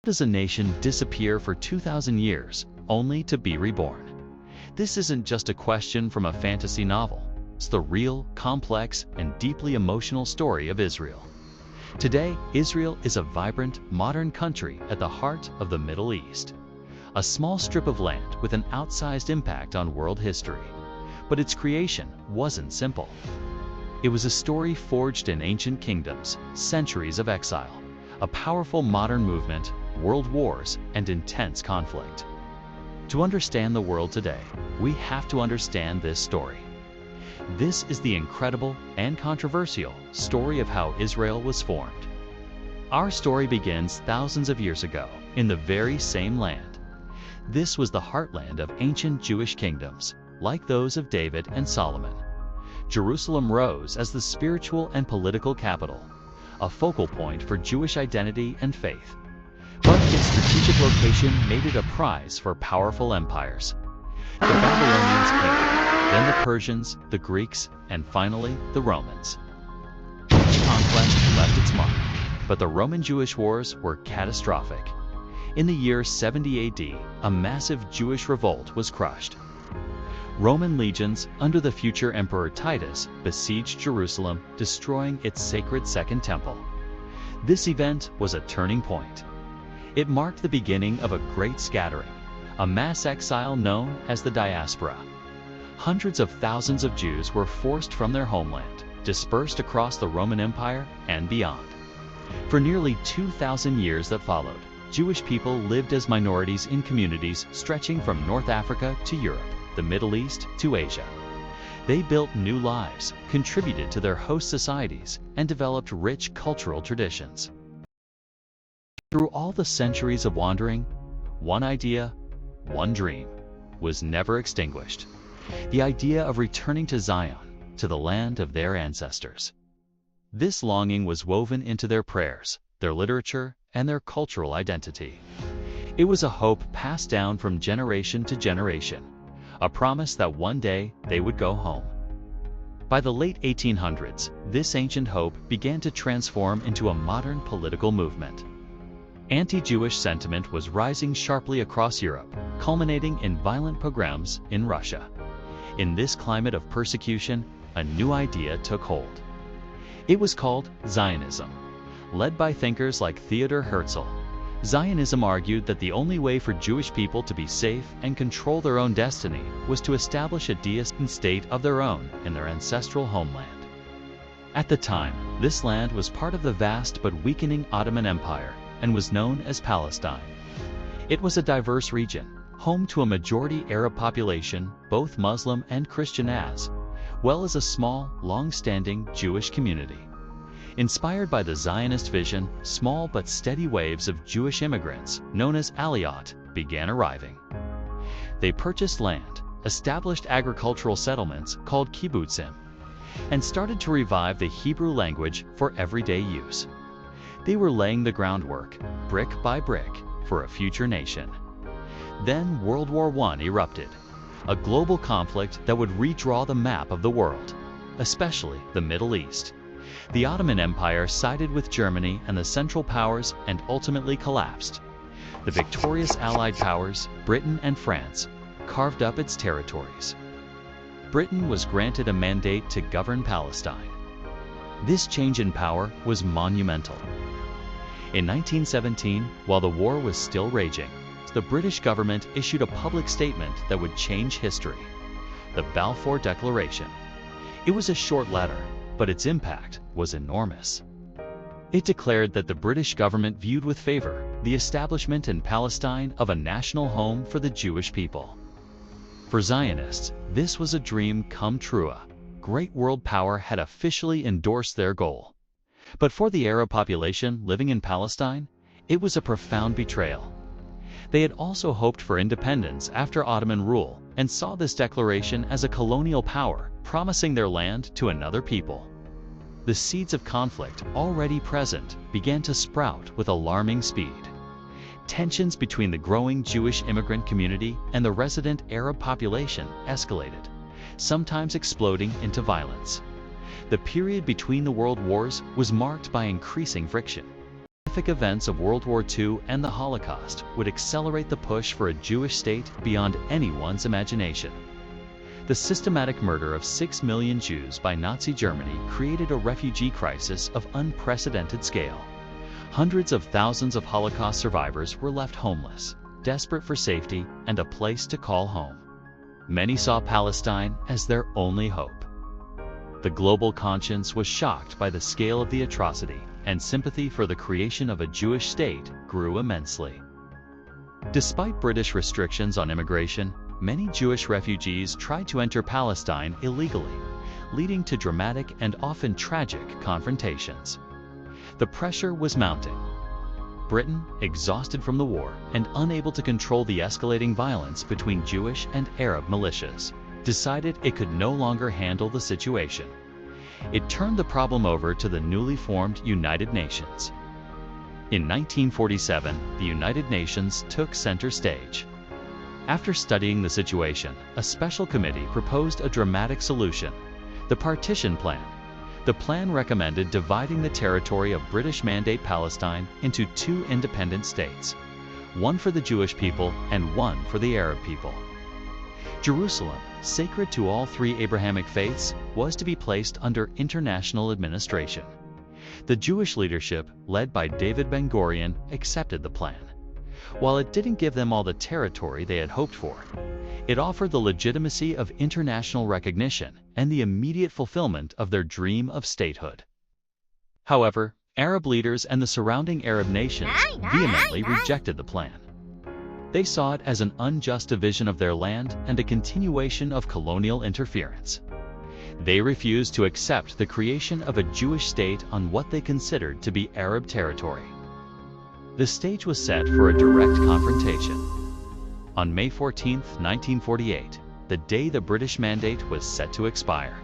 Does a nation disappear for 2,000 years only to be reborn? This isn't just a question from a fantasy novel. It's the real, complex, and deeply emotional story of Israel. Today, Israel is a vibrant, modern country at the heart of the Middle East. A small strip of land with an outsized impact on world history. But its creation wasn't simple. It was a story forged in ancient kingdoms, centuries of exile, a powerful modern movement, world wars, and intense conflict. To understand the world today, we have to understand this story. This is the incredible and controversial story of how Israel was formed. Our story begins thousands of years ago in the very same land. This was the heartland of ancient Jewish kingdoms, like those of David and Solomon. Jerusalem rose as the spiritual and political capital, a focal point for Jewish identity and faith. But its strategic location made it a prize for powerful empires. The Babylonians came, then the Persians, the Greeks, and finally the Romans. Each conquest left its mark, but the Roman-Jewish wars were catastrophic. In the year 70 AD, a massive Jewish revolt was crushed. Roman legions, under the future Emperor Titus, besieged Jerusalem, destroying its sacred Second Temple. This event was a turning point. It marked the beginning of a great scattering, a mass exile known as the diaspora. Hundreds of thousands of Jews were forced from their homeland, dispersed across the Roman Empire and beyond. For nearly 2,000 years that followed, Jewish people lived as minorities in communities stretching from North Africa to Europe, the Middle East to Asia. They built new lives, contributed to their host societies, and developed rich cultural traditions. Through all the centuries of wandering, one idea, one dream, was never extinguished. The idea of returning to Zion, to the land of their ancestors. This longing was woven into their prayers, their literature, and their cultural identity. It was a hope passed down from generation to generation, a promise that one day they would go home. By the late 1800s, this ancient hope began to transform into a modern political movement. Anti-Jewish sentiment was rising sharply across Europe, culminating in violent pogroms in Russia. In this climate of persecution, a new idea took hold. It was called Zionism. Led by thinkers like Theodor Herzl, Zionism argued that the only way for Jewish people to be safe and control their own destiny was to establish a deist state of their own in their ancestral homeland. At the time, this land was part of the vast but weakening Ottoman Empire and was known as Palestine. It was a diverse region, home to a majority Arab population, both Muslim and Christian, as well as a small, long-standing Jewish community. Inspired by the Zionist vision, small but steady waves of Jewish immigrants, known as Aliyot, began arriving. They purchased land, established agricultural settlements called kibbutzim, and started to revive the Hebrew language for everyday use. They were laying the groundwork, brick by brick, for a future nation. Then World War I erupted, a global conflict that would redraw the map of the world, especially the Middle East. The Ottoman Empire sided with Germany and the Central Powers and ultimately collapsed. The victorious Allied powers, Britain and France, carved up its territories. Britain was granted a mandate to govern Palestine. This change in power was monumental. In 1917, while the war was still raging, the British government issued a public statement that would change history: the Balfour Declaration. It was a short letter, but its impact was enormous. It declared that the British government viewed with favor the establishment in Palestine of a national home for the Jewish people. For Zionists, this was a dream come true. A great world power had officially endorsed their goal. But for the Arab population living in Palestine, it was a profound betrayal. They had also hoped for independence after Ottoman rule and saw this declaration as a colonial power promising their land to another people. The seeds of conflict already present began to sprout with alarming speed. Tensions between the growing Jewish immigrant community and the resident Arab population escalated, sometimes exploding into violence. The period between the world wars was marked by increasing friction. horrific events of World War II and the Holocaust would accelerate the push for a Jewish state beyond anyone's imagination. The systematic murder of 6 million Jews by Nazi Germany created a refugee crisis of unprecedented scale. Hundreds of thousands of Holocaust survivors were left homeless, desperate for safety and a place to call home. Many saw Palestine as their only hope. The global conscience was shocked by the scale of the atrocity, and sympathy for the creation of a Jewish state grew immensely. Despite British restrictions on immigration, many Jewish refugees tried to enter Palestine illegally, leading to dramatic and often tragic confrontations. The pressure was mounting. Britain, exhausted from the war and unable to control the escalating violence between Jewish and Arab militias, decided it could no longer handle the situation. It turned the problem over to the newly formed United Nations. In 1947, the United Nations took center stage. After studying the situation, a special committee proposed a dramatic solution: the Partition Plan. The plan recommended dividing the territory of British Mandate Palestine into 2 independent states, one for the Jewish people and one for the Arab people. Jerusalem, sacred to all 3 Abrahamic faiths, was to be placed under international administration. The Jewish leadership, led by David Ben-Gurion, accepted the plan. While it didn't give them all the territory they had hoped for, it offered the legitimacy of international recognition and the immediate fulfillment of their dream of statehood. However, Arab leaders and the surrounding Arab nations vehemently rejected the plan. They saw it as an unjust division of their land and a continuation of colonial interference. They refused to accept the creation of a Jewish state on what they considered to be Arab territory. The stage was set for a direct confrontation. On May 14, 1948, the day the British Mandate was set to expire,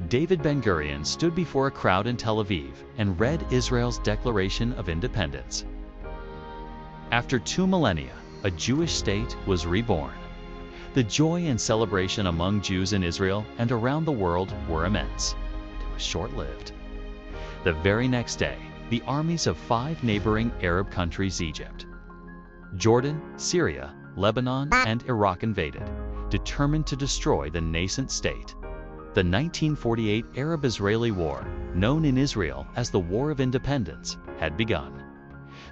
David Ben-Gurion stood before a crowd in Tel Aviv and read Israel's Declaration of Independence. After 2 millennia, a Jewish state was reborn. The joy and celebration among Jews in Israel and around the world were immense. It was short-lived. The very next day, the armies of 5 neighboring Arab countries, Egypt, Jordan, Syria, Lebanon, and Iraq, invaded, determined to destroy the nascent state. The 1948 Arab-Israeli War, known in Israel as the War of Independence, had begun.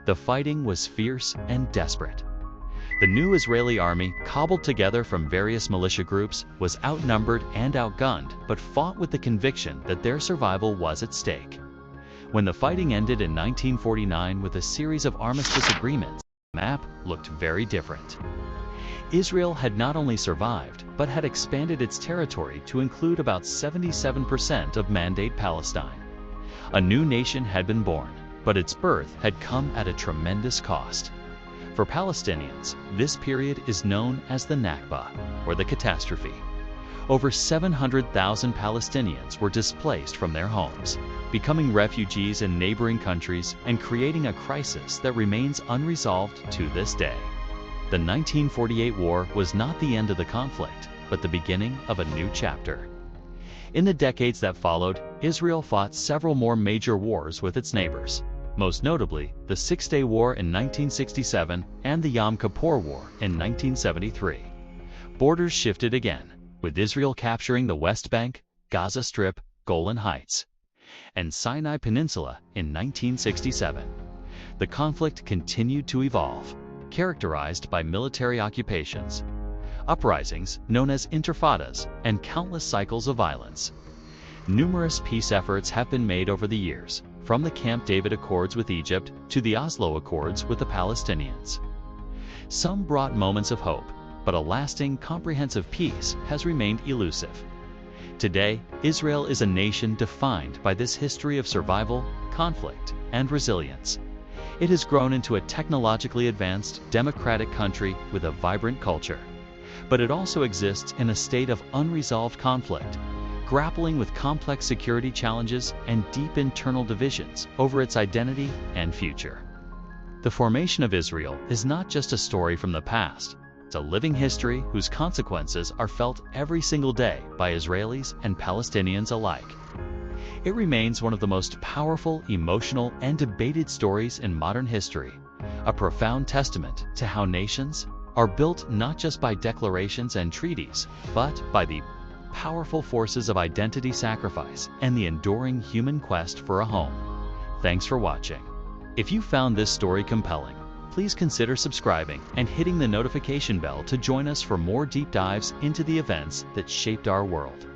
The fighting was fierce and desperate. The new Israeli army, cobbled together from various militia groups, was outnumbered and outgunned, but fought with the conviction that their survival was at stake. When the fighting ended in 1949 with a series of armistice agreements, the map looked very different. Israel had not only survived, but had expanded its territory to include about 77% of Mandate Palestine. A new nation had been born, but its birth had come at a tremendous cost. For Palestinians, this period is known as the Nakba, or the catastrophe. Over 700,000 Palestinians were displaced from their homes, becoming refugees in neighboring countries and creating a crisis that remains unresolved to this day. The 1948 war was not the end of the conflict, but the beginning of a new chapter. In the decades that followed, Israel fought several more major wars with its neighbors, most notably the Six-Day War in 1967 and the Yom Kippur War in 1973. Borders shifted again, with Israel capturing the West Bank, Gaza Strip, Golan Heights, and Sinai Peninsula in 1967. The conflict continued to evolve, characterized by military occupations, uprisings known as intifadas, and countless cycles of violence. Numerous peace efforts have been made over the years, from the Camp David Accords with Egypt to the Oslo Accords with the Palestinians. Some brought moments of hope, but a lasting, comprehensive peace has remained elusive. Today, Israel is a nation defined by this history of survival, conflict, and resilience. It has grown into a technologically advanced, democratic country with a vibrant culture. But it also exists in a state of unresolved conflict, grappling with complex security challenges and deep internal divisions over its identity and future. The formation of Israel is not just a story from the past. It's a living history whose consequences are felt every single day by Israelis and Palestinians alike. it remains one of the most powerful, emotional, and debated stories in modern history, a profound testament to how nations are built not just by declarations and treaties, but by the powerful forces of identity sacrifice and the enduring human quest for a home. Thanks for watching. If you found this story compelling, please consider subscribing and hitting the notification bell to join us for more deep dives into the events that shaped our world.